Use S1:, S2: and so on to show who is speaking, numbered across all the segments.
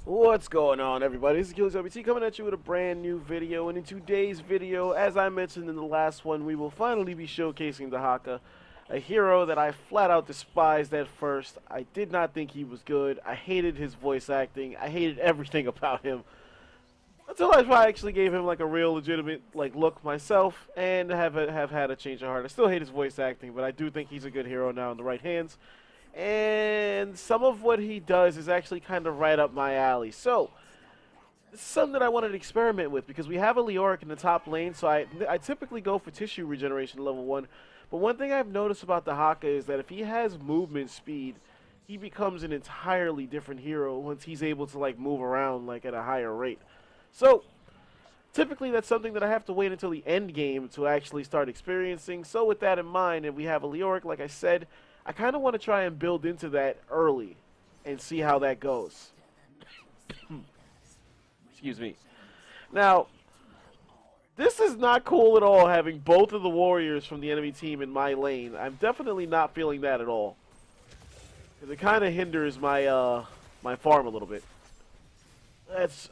S1: What's going on, everybody? This is AchillesWT coming at you with a brand new video, and in today's video, as I mentioned in the last one, we will finally be showcasing Dehaka, a hero that I flat out despised at first. I did not think he was good. I hated his voice acting. I hated everything about him. Until I actually gave him like a real legitimate look myself, and have had a change of heart. I still hate his voice acting, but I do think he's a good hero now in the right hands. And some of what he does is actually kind of right up my alley. So, this is something that I wanted to experiment with because we have a Leoric in the top lane, so I typically go for tissue regeneration level 1. But one thing I've noticed about Dehaka is that if he has movement speed, he becomes an entirely different hero once he's able to move around at a higher rate. So, typically that's something that I have to wait until the end game to actually start experiencing. So with that in mind, and we have a Leoric, like I said, I kind of want to try and build into that early and see how that goes. Excuse me. Now, this is not cool at all having both of the warriors from the enemy team in my lane. I'm definitely not feeling that at all. Because it kind of hinders my my farm a little bit.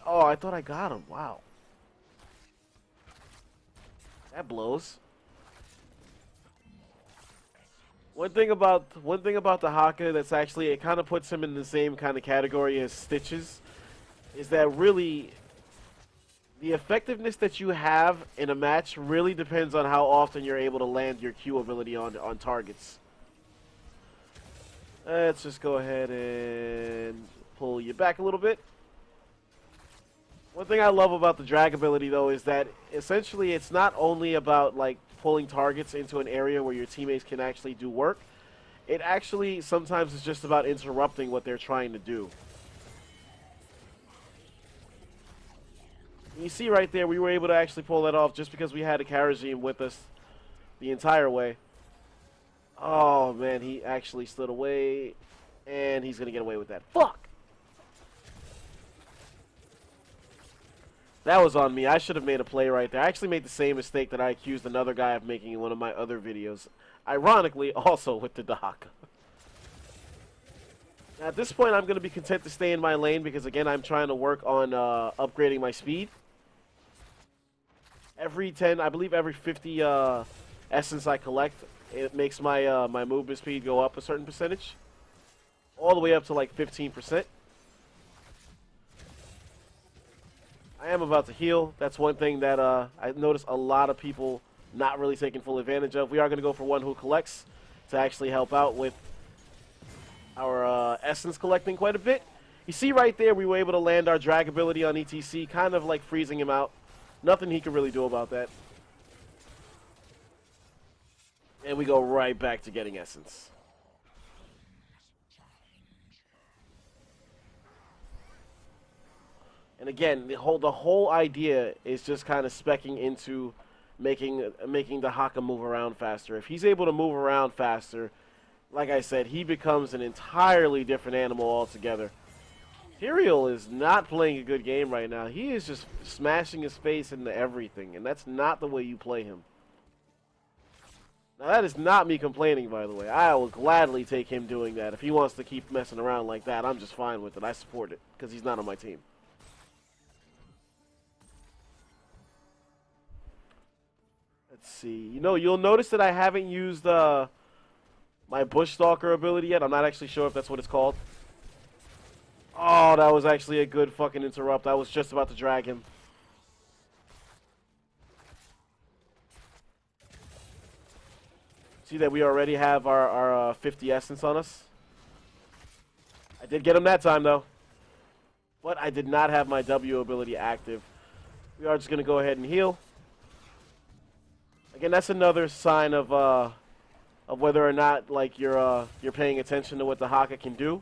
S1: Oh, I thought I got him. Wow. That blows. One thing about Dehaka that's actually, it kind of puts him in the same kind of category as Stitches, is that really the effectiveness that you have in a match really depends on how often you're able to land your Q ability on targets. Let's just go ahead and pull you back a little bit. One thing I love about the drag ability, though, is that essentially it's not only about pulling targets into an area where your teammates can actually do work. It actually sometimes is just about interrupting what they're trying to do. You see right there, we were able to actually pull that off just because we had a Karazim with us the entire way. Oh man, he actually slid away, and he's gonna get away with that. Fuck! That was on me. I should have made a play right there. I actually made the same mistake that I accused another guy of making in one of my other videos. Ironically, also with the Dehaka. At this point, I'm going to be content to stay in my lane because, again, I'm trying to work on upgrading my speed. Every 10, I believe every 50 essence I collect, it makes my my movement speed go up a certain percentage. All the way up to 15%. I am about to heal. That's one thing that I noticed a lot of people not really taking full advantage of. We are going to go for one who collects to actually help out with our essence collecting quite a bit. You see right there, we were able to land our drag ability on ETC, kind of freezing him out. Nothing he could really do about that. And we go right back to getting essence. And again, the whole idea is just kind of specking into making Dehaka move around faster. If he's able to move around faster, like I said, he becomes an entirely different animal altogether. Tyrael is not playing a good game right now. He is just smashing his face into everything, and that's not the way you play him. Now, that is not me complaining, by the way. I will gladly take him doing that. If he wants to keep messing around like that, I'm just fine with it. I support it, because he's not on my team. Let's see. You'll notice that I haven't used my Bush Stalker ability yet. I'm not actually sure if that's what it's called. Oh, that was actually a good fucking interrupt. I was just about to drag him. See that we already have our 50 essence on us? I did get him that time, though. But I did not have my W ability active. We are just going to go ahead and heal. Again, that's another sign of whether or not you're paying attention to what Dehaka can do.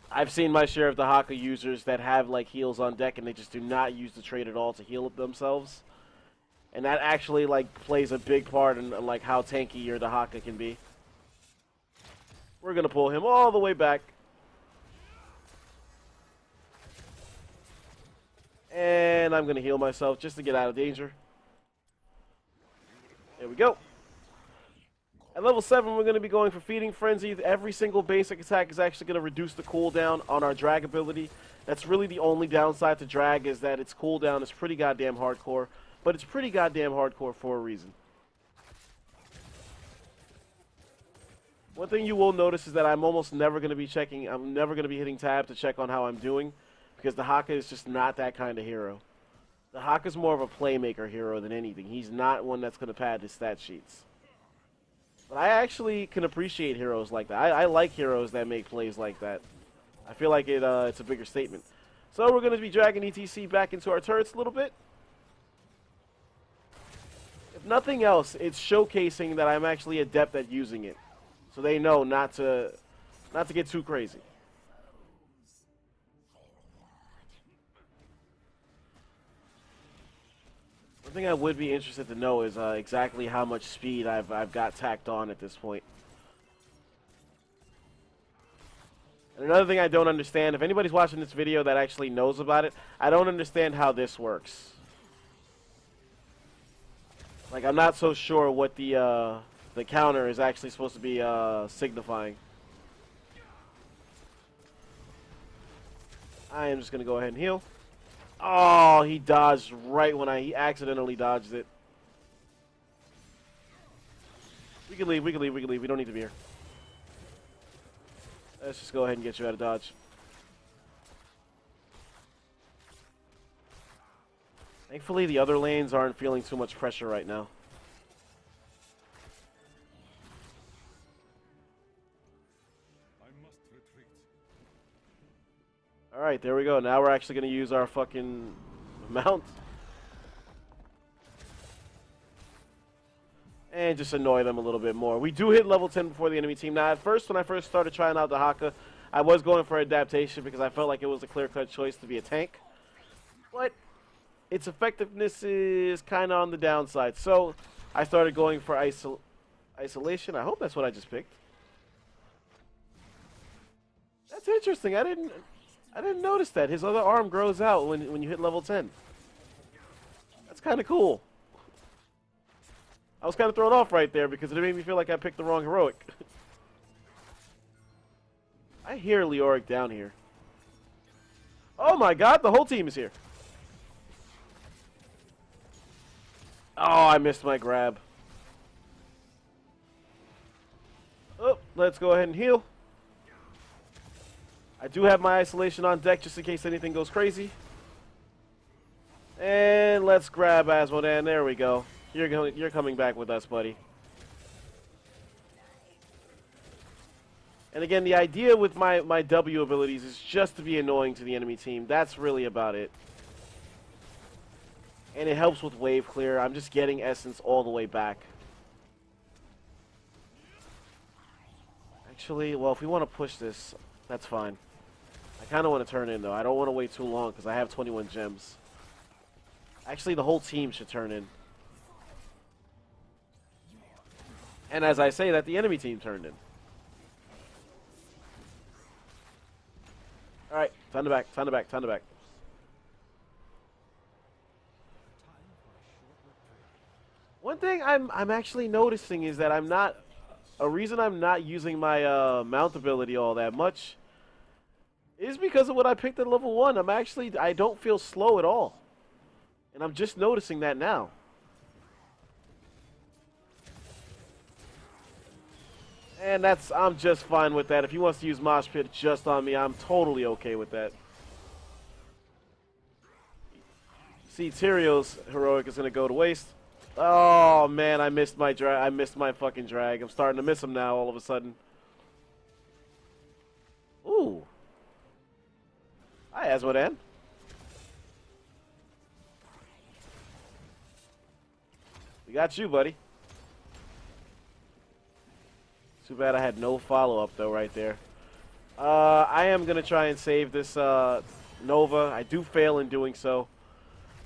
S1: I've seen my share of Dehaka users that have heals on deck and they just do not use the trait at all to heal themselves, and that actually plays a big part in how tanky your Dehaka can be. We're gonna pull him all the way back, and I'm gonna heal myself just to get out of danger. There we go. At level 7, we're going to be going for Feeding Frenzy. Every single basic attack is actually going to reduce the cooldown on our drag ability. That's really the only downside to drag, is that its cooldown is pretty goddamn hardcore. But it's pretty goddamn hardcore for a reason. One thing you will notice is that I'm almost never going to be checking, I'm never going to be hitting tab to check on how I'm doing, because Dehaka is just not that kind of hero. Dehaka's more of a playmaker hero than anything. He's not one that's going to pad his stat sheets. But I actually can appreciate heroes like that. I like heroes that make plays like that. I feel like it's a bigger statement. So we're going to be dragging ETC back into our turrets a little bit. If nothing else, it's showcasing that I'm actually adept at using it. So they know not to get too crazy. One thing I would be interested to know is exactly how much speed I've got tacked on at this point. And another thing I don't understand, if anybody's watching this video that actually knows about it, I don't understand how this works. Like, I'm not so sure what the counter is actually supposed to be signifying. I am just going to go ahead and heal. Oh, he dodged right when he accidentally dodged it. We can leave, we can leave, we can leave. We don't need to be here. Let's just go ahead and get you out of dodge. Thankfully, the other lanes aren't feeling too much pressure right now. Alright, there we go. Now we're actually going to use our fucking mount. And just annoy them a little bit more. We do hit level 10 before the enemy team. Now, at first, when I first started trying out Dehaka, I was going for adaptation because I felt like it was a clear-cut choice to be a tank. But its effectiveness is kind of on the downside. So I started going for isolation. I hope that's what I just picked. That's interesting. I didn't notice that. His other arm grows out when you hit level 10. That's kind of cool. I was kind of thrown off right there because it made me feel like I picked the wrong heroic. I hear Leoric down here. Oh my god, the whole team is here. Oh, I missed my grab. Oh, let's go ahead and heal. I do have my isolation on deck just in case anything goes crazy. And let's grab Asmodan. There we go. You're coming back with us, buddy. And again, the idea with my W abilities is just to be annoying to the enemy team. That's really about it. And it helps with wave clear. I'm just getting essence all the way back. Actually, well, if we want to push this, that's fine. I kind of want to turn in, though. I don't want to wait too long because I have 21 gems. Actually, the whole team should turn in. And as I say that, the enemy team turned in. Alright, time to back, time to back, time to back. One thing I'm actually noticing is that a reason I'm not using my mount ability all that much is because of what I picked at level 1. I don't feel slow at all. And I'm just noticing that now. And I'm just fine with that. If he wants to use Mosh Pit just on me, I'm totally okay with that. See, Tyrio's heroic is going to go to waste. Oh, man, I missed my fucking drag. I'm starting to miss him now all of a sudden. Ooh. Hi, Asmodan. We got you, buddy. Too bad I had no follow-up, though, right there. I am going to try and save this Nova. I do fail in doing so.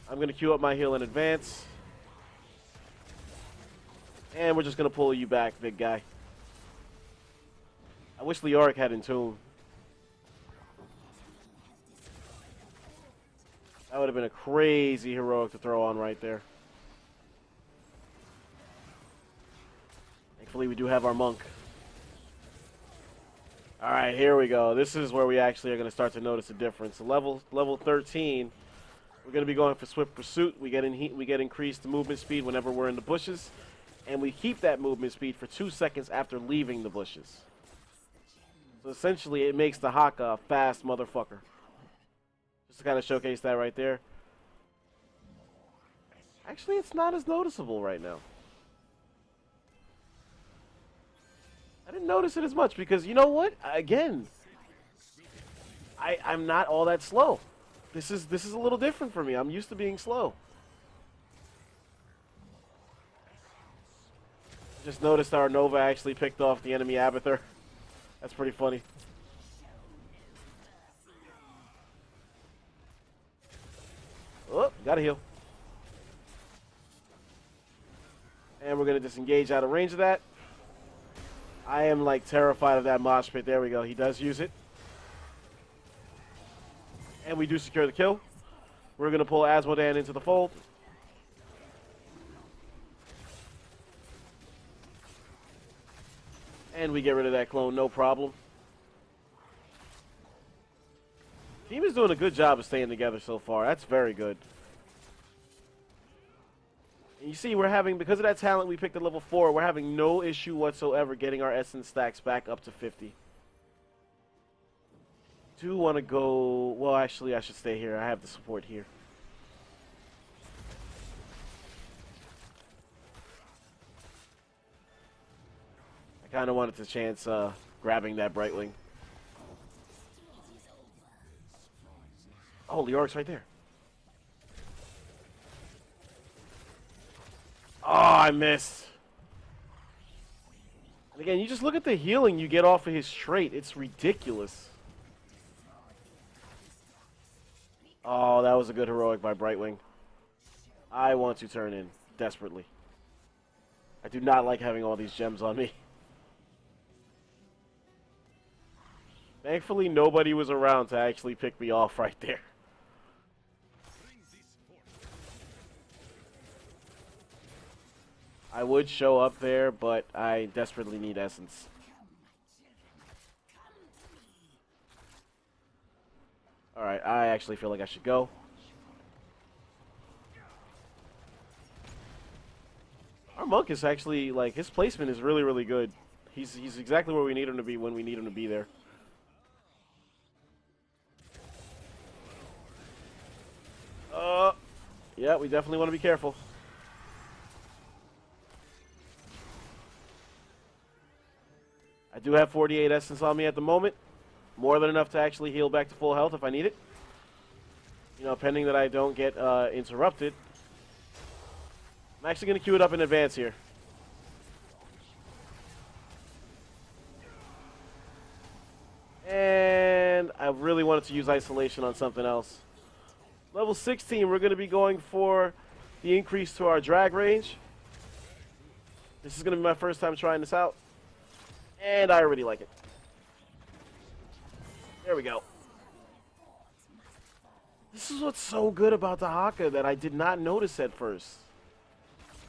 S1: I'm going to queue up my heal in advance. And we're just going to pull you back, big guy. I wish Leoric had Entomb. That would have been a crazy heroic to throw on right there. Thankfully, we do have our monk. All right, here we go. This is where we actually are going to start to notice a difference. Level 13, we're going to be going for swift pursuit. We get increased movement speed whenever we're in the bushes, and we keep that movement speed for 2 seconds after leaving the bushes. So essentially, it makes the Dehaka a fast motherfucker. Just to kind of showcase that right there. Actually, it's not as noticeable right now. I didn't notice it as much because, you know what? Again, I'm not all that slow. This is a little different for me. I'm used to being slow. Just noticed our Nova actually picked off the enemy Abathur. That's pretty funny. Oh, gotta heal. And we're gonna disengage out of range of that. I am like terrified of that mosh pit. There we go. He does use it. And we do secure the kill. We're going to pull Asmodan into the fold. And we get rid of that clone, no problem. Team is doing a good job of staying together so far. That's very good. And you see, we're having, because of that talent we picked at level 4, we're having no issue whatsoever getting our essence stacks back up to 50. Do want to go, well, actually, I should stay here. I have the support here. I kind of wanted to chance grabbing that Brightwing. Oh, Leoric's right there. Oh, I missed. And again, you just look at the healing you get off of his trait. It's ridiculous. Oh, that was a good heroic by Brightwing. I want to turn in desperately. I do not like having all these gems on me. Thankfully, nobody was around to actually pick me off right there. I would show up there, but I desperately need essence. Alright, I actually feel like I should go. Our monk is actually, like, his placement is really, really good. He's exactly where we need him to be when we need him to be there. Yeah, we definitely want to be careful. I do have 48 essence on me at the moment. More than enough to actually heal back to full health if I need it. You know, pending that I don't get interrupted. I'm actually going to queue it up in advance here. And I really wanted to use isolation on something else. Level 16, we're going to be going for the increase to our drag range. This is going to be my first time trying this out. And I already like it. There we go. This is what's so good about Dehaka that I did not notice at first.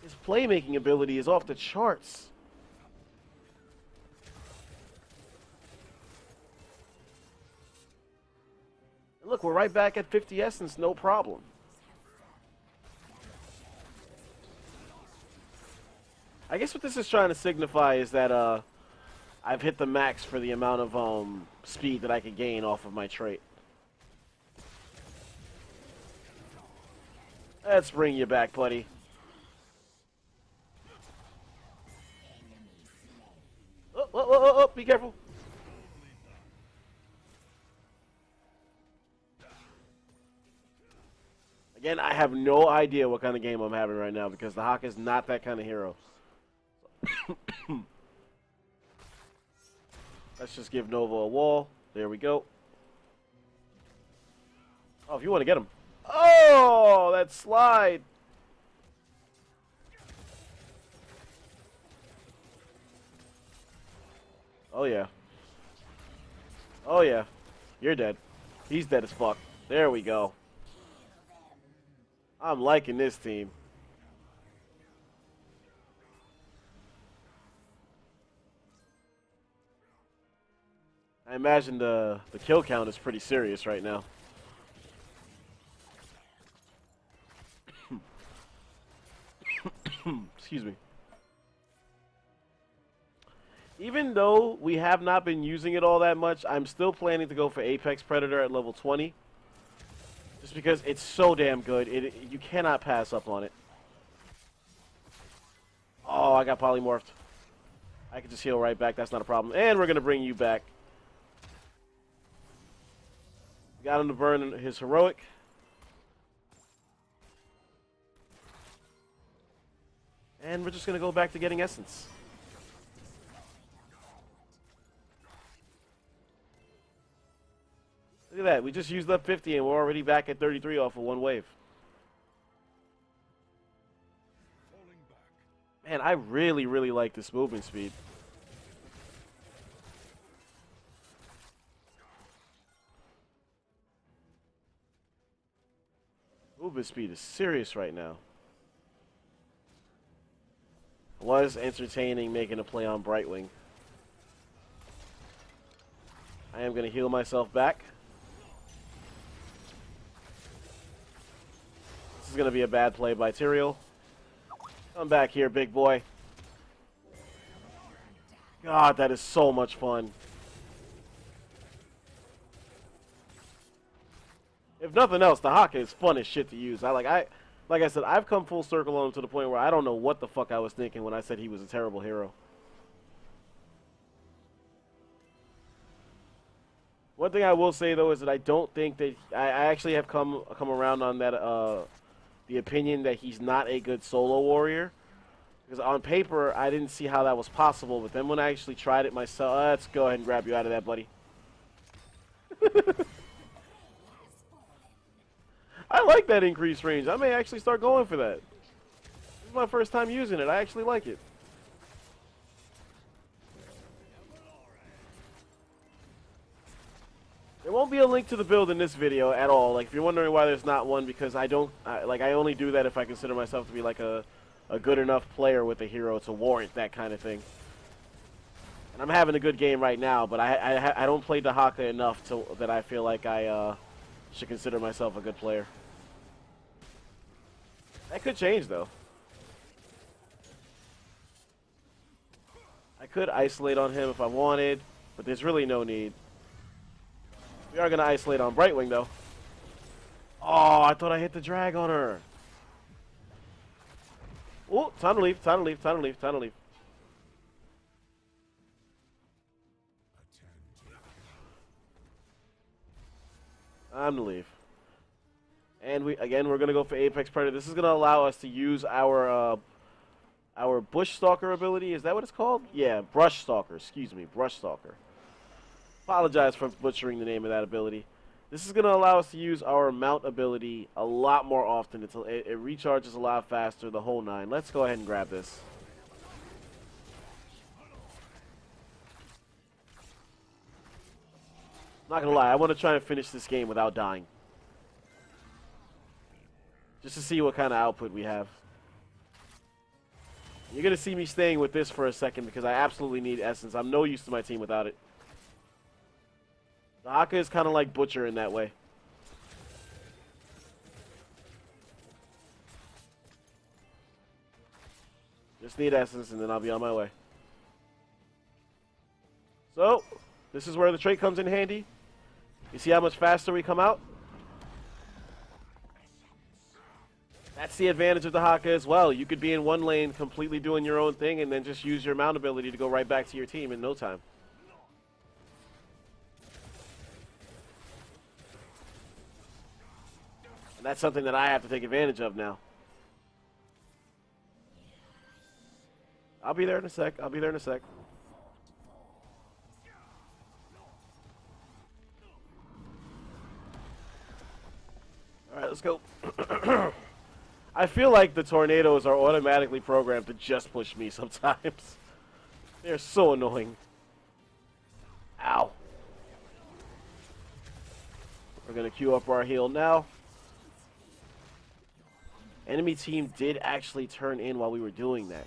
S1: His playmaking ability is off the charts. And look, we're right back at 50 essence, no problem. I guess what this is trying to signify is that I've hit the max for the amount of speed that I could gain off of my trait. Let's bring you back, buddy. Oh, be careful. Again, I have no idea what kind of game I'm having right now because the Dehaka is not that kind of hero. Let's just give Nova a wall. There we go. Oh, if you want to get him. Oh, that slide. Oh, yeah. Oh, yeah. You're dead. He's dead as fuck. There we go. I'm liking this team. I imagine the kill count is pretty serious right now. Excuse me. Even though we have not been using it all that much, I'm still planning to go for Apex Predator at level 20. Just because it's so damn good. You cannot pass up on it. Oh, I got polymorphed. I can just heal right back. That's not a problem. And we're going to bring you back. Got him to burn his heroic. And we're just going to go back to getting essence. Look at that. We just used up 50 and we're already back at 33 off of one wave. Man, I really, really like this movement speed. Movement speed is serious right now. Was entertaining making a play on Brightwing. I am going to heal myself back. This is going to be a bad play by Tyrael. Come back here, big boy. God, that is so much fun. If nothing else, Dehaka is fun as shit to use. Like I said, I've come full circle on him to the point where I don't know what the fuck I was thinking when I said he was a terrible hero. One thing I will say though is that I don't think that I actually have come around on that the opinion that he's not a good solo warrior. Because on paper, I didn't see how that was possible, but then when I actually tried it myself, let's go ahead and grab you out of that, buddy. I like that increased range. I may actually start going for that. This is my first time using it. I actually like it. There won't be a link to the build in this video at all. Like, if you're wondering why there's not one, because I only do that if I consider myself to be like a good enough player with a hero to warrant that kind of thing. And I'm having a good game right now, but I don't play Dehaka enough that I feel like I should consider myself a good player. That could change, though. I could isolate on him if I wanted, but there's really no need. We are going to isolate on Brightwing, though. Oh, I thought I hit the drag on her. Oh, time to leave, time to leave, time to leave, time to leave. Time to leave. And we're going to go for Apex Predator. This is going to allow us to use our Bush Stalker ability. Is that what it's called? Yeah, Brush Stalker. Excuse me, Brush Stalker. Apologize for butchering the name of that ability. This is going to allow us to use our mount ability a lot more often. It recharges a lot faster, the whole nine. Let's go ahead and grab this. Not going to lie, I want to try and finish this game without dying. Just to see what kind of output we have. You're going to see me staying with this for a second because I absolutely need essence. I'm no use to my team without it. Dehaka is kind of like Butcher in that way. Just need essence and then I'll be on my way. So, this is where the trait comes in handy. You see how much faster we come out? That's the advantage of Dehaka as well. You could be in one lane completely doing your own thing and then just use your mount ability to go right back to your team in no time. And that's something that I have to take advantage of now. I'll be there in a sec. I'll be there in a sec. Alright, let's go. I feel like the tornadoes are automatically programmed to just push me sometimes. They're so annoying. Ow. We're going to queue up our heal now. Enemy team did actually turn in while we were doing that.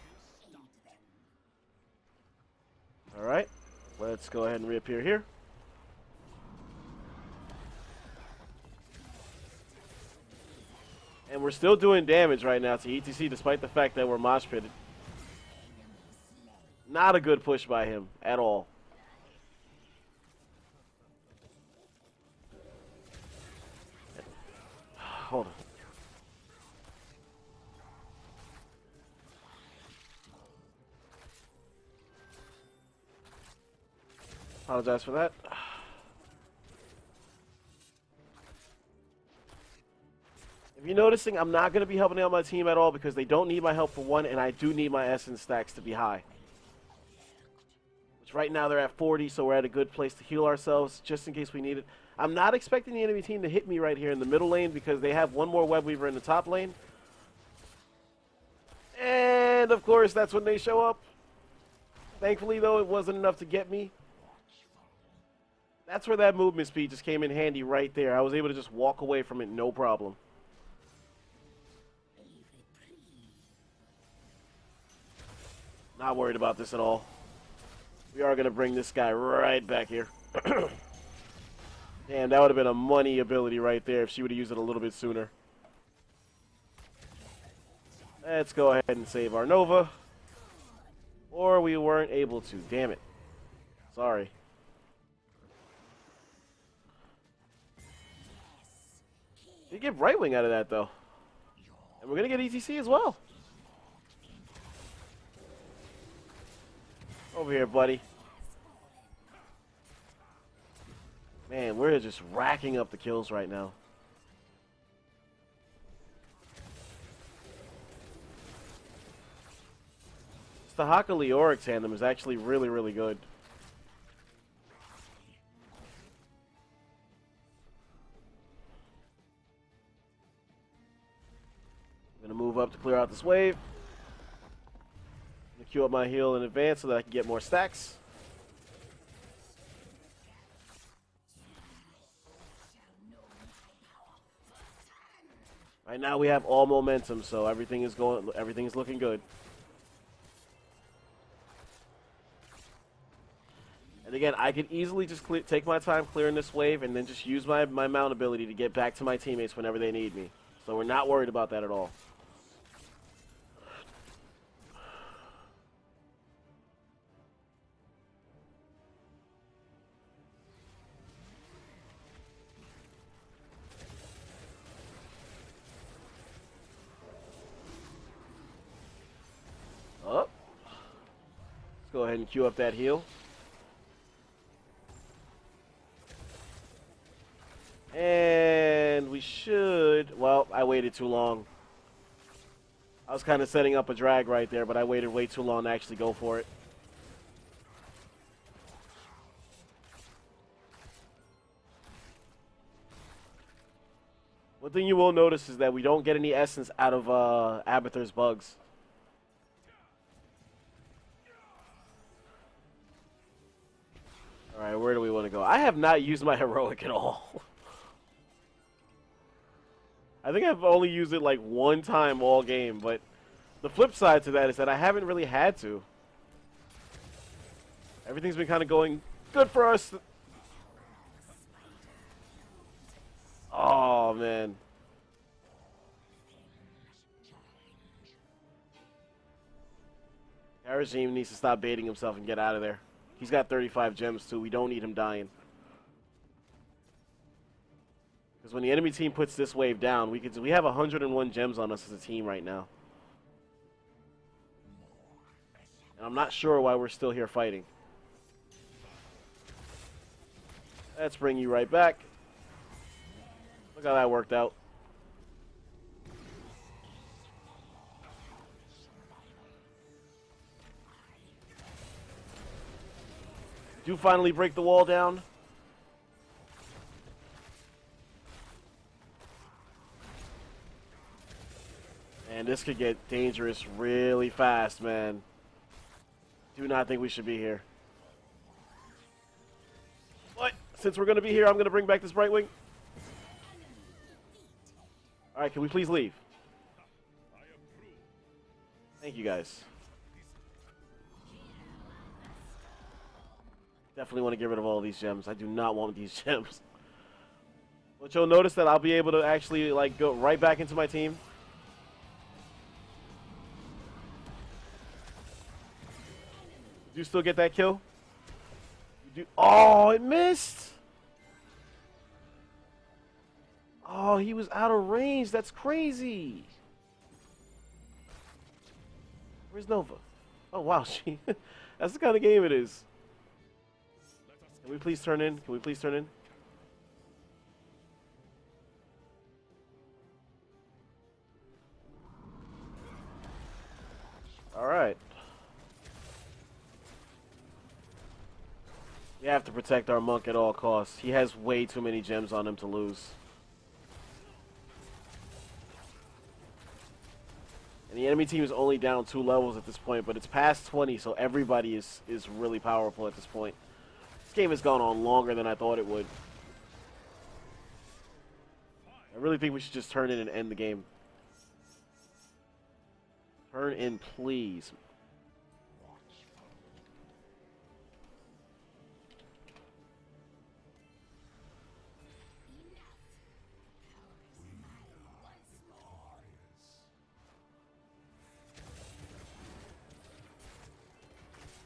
S1: Alright. Let's go ahead and reappear here. And we're still doing damage right now to ETC despite the fact that we're mosh pitted. Not a good push by him at all. Hold on. Apologize for that. If you're noticing, I'm not going to be helping out my team at all because they don't need my help for one, and I do need my essence stacks to be high. Which right now they're at 40, so we're at a good place to heal ourselves just in case we need it. I'm not expecting the enemy team to hit me right here in the middle lane because they have one more web weaver in the top lane. And of course, that's when they show up. Thankfully, though, it wasn't enough to get me. That's where that movement speed just came in handy right there. I was able to just walk away from it, no problem. Not worried about this at all. We are going to bring this guy right back here. Damn, that would have been a money ability right there if she would have used it a little bit sooner. Let's go ahead and save our Nova. Or we weren't able to. Damn it. Sorry. You get right wing out of that, though. And we're going to get ETC as well. Over here, buddy. Man, we're just racking up the kills right now. This Dehaka Leoric tandem is actually really, really good. I'm going to move up to clear out this wave. I'm going to queue up my heal in advance so that I can get more stacks. Right now we have all momentum, so everything is looking good. And again, I could easily just take my time clearing this wave and then just use my mount ability to get back to my teammates whenever they need me. So we're not worried about that at all. Up. Let's go ahead and queue up that heal. And we should... Well, I waited too long. I was kind of setting up a drag right there, but I waited way too long to actually go for it. One thing you will notice is that we don't get any essence out of Abathur's bugs. Alright, where do we want to go? I have not used my heroic at all. I think I've only used it like one time all game, but the flip side to that is that I haven't really had to. Everything's been kind of going good for us. Oh, man. Our regime needs to stop baiting himself and get out of there. He's got 35 gems, too. We don't need him dying. Because when the enemy team puts this wave down, we have 101 gems on us as a team right now. And I'm not sure why we're still here fighting. Let's bring you right back. Look how that worked out. Do finally break the wall down. And this could get dangerous really fast, man. Do not think we should be here. But since we're going to be here, I'm going to bring back this Brightwing. Alright, can we please leave? Thank you, guys. Definitely want to get rid of all these gems. I do not want these gems. But you'll notice that I'll be able to actually like go right back into my team. Did you still get that kill? You do. Oh, it missed. Oh, he was out of range. That's crazy. Where's Nova? Oh, wow. She. That's the kind of game it is. Can we please turn in? Can we please turn in? All right. We have to protect our monk at all costs. He has way too many gems on him to lose. And the enemy team is only down 2 levels at this point, but it's past 20, so everybody is really powerful at this point. This game has gone on longer than I thought it would. I really think we should just turn in and end the game. Turn in, please.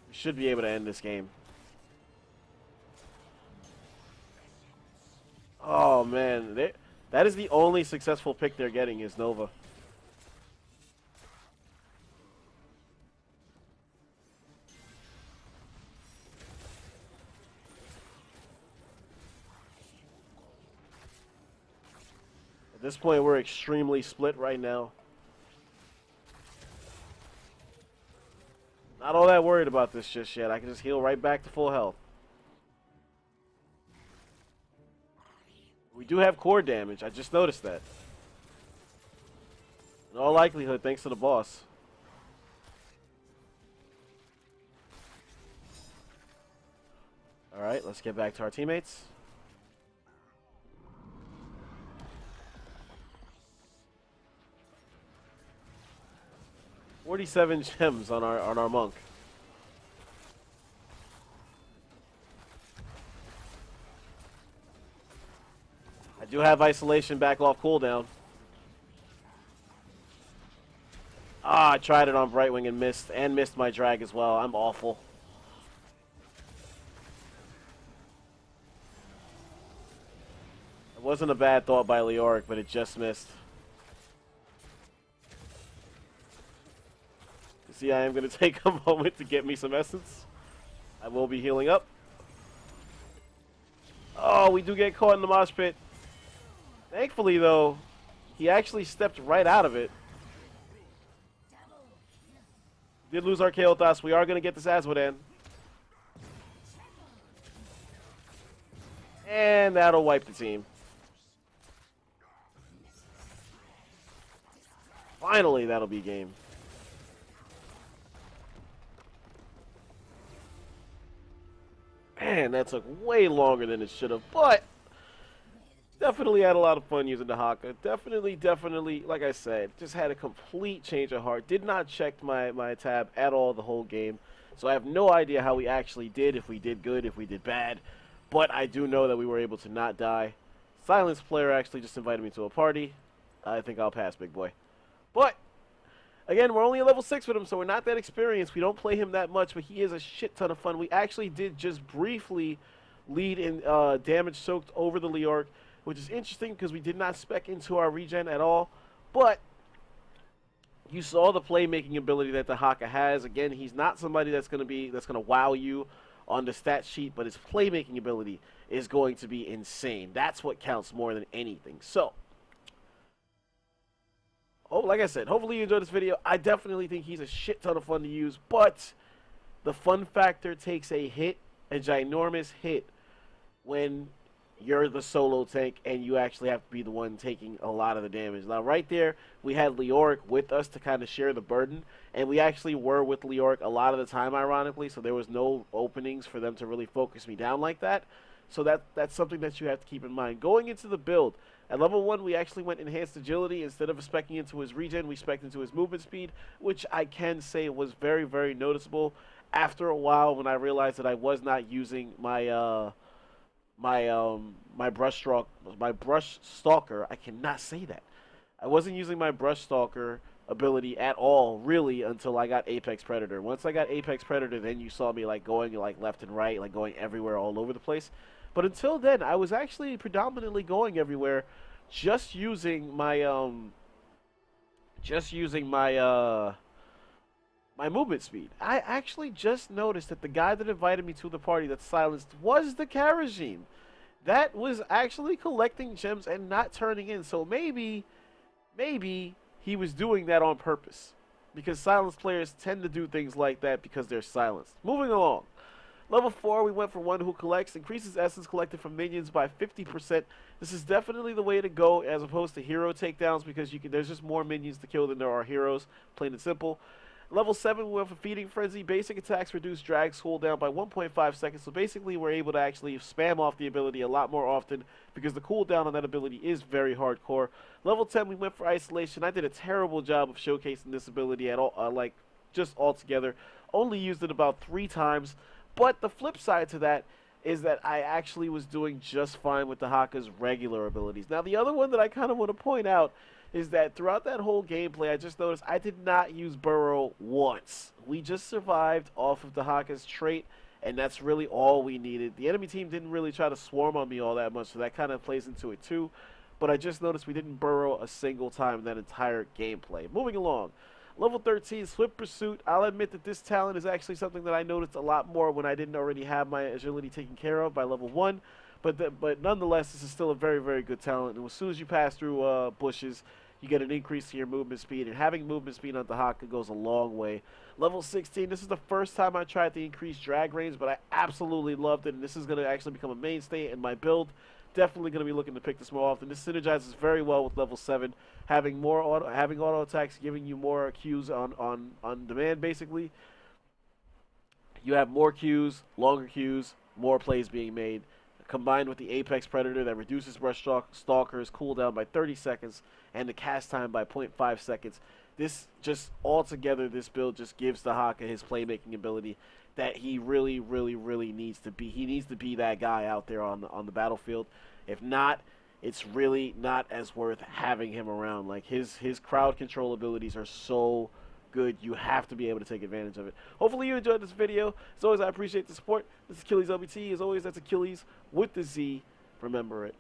S1: We should be able to end this game. Oh, man. That is the only successful pick they're getting is Nova. At this point, we're extremely split right now. Not all that worried about this just yet. I can just heal right back to full health. We do have core damage. I just noticed that. In all likelihood, thanks to the boss. Alright, let's get back to our teammates. "47 gems on our monk. I do have isolation back off cooldown. Ah, I tried it on Brightwing and missed my drag as well. I'm awful. It wasn't a bad thought by Leoric, but it just missed. You see, I am going to take a moment to get me some essence. I will be healing up. Oh, we do get caught in the mosh pit. Thankfully, though, he actually stepped right out of it. Did lose our Kael'thas. We are going to get this Azmodan. And that'll wipe the team. Finally, that'll be game. Man, that took way longer than it should have, but definitely had a lot of fun using Dehaka. Definitely, like I said, just had a complete change of heart. Did not check my tab at all the whole game, so I have no idea how we actually did, if we did good, if we did bad, but I do know that we were able to not die. Silence player actually just invited me to a party. I think I'll pass, big boy. But again, we're only a level 6 with him, so we're not that experienced. We don't play him that much, but he is a shit ton of fun. We actually did just briefly lead in damage soaked over the Leoric, which is interesting because we did not spec into our regen at all. But you saw the playmaking ability that Dehaka has. Again, he's not somebody that's going to wow you on the stat sheet, but his playmaking ability is going to be insane. That's what counts more than anything. So, like I said, hopefully you enjoyed this video. I definitely think he's a shit ton of fun to use, but the fun factor takes a hit, a ginormous hit, when you're the solo tank and you actually have to be the one taking a lot of the damage. Now, right there, we had Leoric with us to kind of share the burden, and we actually were with Leoric a lot of the time, ironically, so there was no openings for them to really focus me down like that. So that's something that you have to keep in mind. Going into the build, at level 1, we actually went enhanced agility. Instead of speccing into his regen, we specced into his movement speed, which I can say was very, very noticeable. After a while, when I realized that I was not using my my brush stalker. I cannot say that. I wasn't using my brush stalker ability at all really until I got Apex Predator. Once I got Apex Predator, then you saw me like going like left and right, like going everywhere all over the place. But until then, I was actually predominantly going everywhere, just using my just using my movement speed. I actually just noticed that the guy that invited me to the party that silenced was the Karajin. That was actually collecting gems and not turning in. So maybe he was doing that on purpose. Because silenced players tend to do things like that because they're silenced. Moving along. Level 4, we went for one who collects, increases essence collected from minions by 50%. This is definitely the way to go as opposed to hero takedowns because there's just more minions to kill than there are heroes, plain and simple. Level 7, we went for Feeding Frenzy. Basic attacks reduce drag cooldown by 1.5 seconds. So basically, we're able to actually spam off the ability a lot more often because the cooldown on that ability is very hardcore. Level 10, we went for Isolation. I did a terrible job of showcasing this ability at all, just altogether. Only used it about 3 times. But the flip side to that is that I actually was doing just fine with Dehaka's regular abilities. Now, the other one that I kind of want to point out is that throughout that whole gameplay, I just noticed I did not use Burrow once. We just survived off of Dehaka's trait, and that's really all we needed. The enemy team didn't really try to swarm on me all that much, so that kind of plays into it too. But I just noticed we didn't burrow a single time in that entire gameplay. Moving along. Level 13, Swift Pursuit. I'll admit that this talent is actually something that I noticed a lot more when I didn't already have my agility taken care of by level 1. But nonetheless, this is still a very, very good talent. And as soon as you pass through bushes, you get an increase to your movement speed. And having movement speed on Dehaka goes a long way. Level 16, this is the first time I tried the increased drag range, but I absolutely loved it. And this is going to actually become a mainstay in my build. Definitely going to be looking to pick this more often. This synergizes very well with level 7. Having auto attacks, giving you more Qs on demand, basically. You have more Qs, longer Qs, more plays being made. Combined with the Apex Predator that reduces Brush Stalker's cooldown by 30 seconds and the cast time by 0.5 seconds. This just altogether, this build just gives Dehaka his playmaking ability that he really, really, really needs to be. He needs to be that guy out there on the battlefield. If not, it's really not as worth having him around. Like his crowd control abilities are so good. You have to be able to take advantage of it. Hopefully you enjoyed this video. As always, I appreciate the support. This is Achilles LBT. As always, that's Achilles with the Z. Remember it.